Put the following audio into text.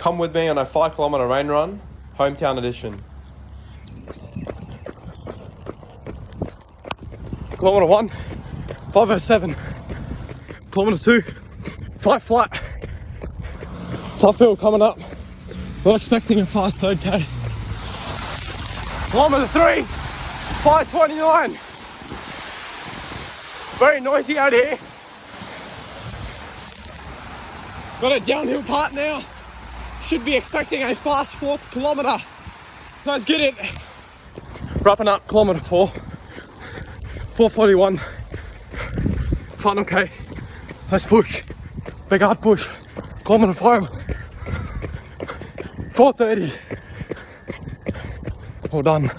Come with me on a 5-kilometre rain run, hometown edition. Kilometre 1, 5:07. Kilometre 2, 5 flat. Tough hill coming up. Not expecting a fast 3rd K. Kilometre 3, 5:29. Very noisy out here. Got a downhill part now. Should be expecting a fast 4th kilometre. Let's get it. Wrapping up kilometre 4, 4:41. Final K. Let's push. Big hard push. Kilometre 5, 4:30. All done.